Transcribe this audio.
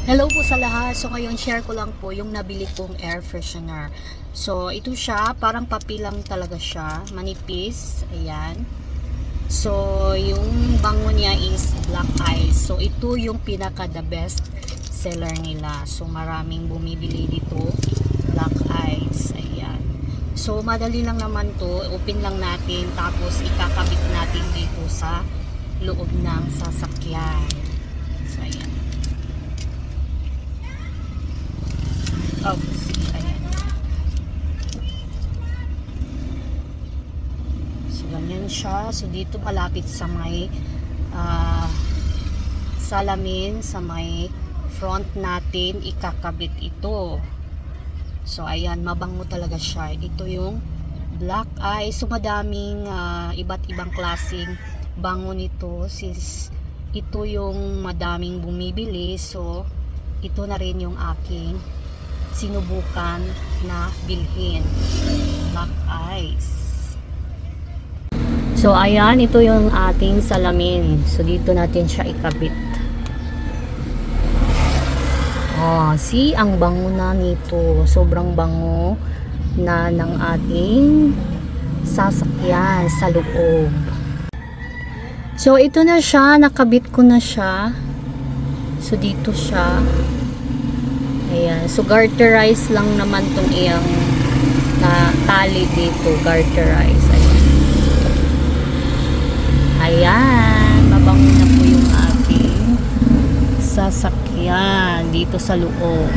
Hello po sa lahat. So ngayon share ko lang po yung nabili kong air freshener. So ito siya, parang papilang talaga siya, manipis. Ayan. So yung bango niya is Black Eyes. So ito yung pinaka the best seller nila. So maraming bumibili dito, Black Eyes. Ayan. So madali lang naman to, open lang natin tapos ikakabit natin dito sa loob ng sasakyan. So ayan. Oops, ayan. So, ganyan siya. So, dito malapit sa may salamin, sa may front natin, ikakabit ito. So, ayan, mabango talaga siya. Ito yung Black Eye. So, madaming iba't ibang klaseng bango nito. Since ito yung madaming bumibili, so, ito na rin yung aking sinubukan na bilhin. Black Eyes. So ayan, ito yung ating salamin. So dito natin siya ikabit. Oh, see, ang bango na nito. Sobrang bango na ng ating sasakyan sa loob. So ito na siya, nakabit ko na siya. So dito siya. Ayan. So, garterize lang naman itong iyang na tali dito. Garterize. Ayan. Ayan. Mabango na po yung ating sasakyan dito sa loob.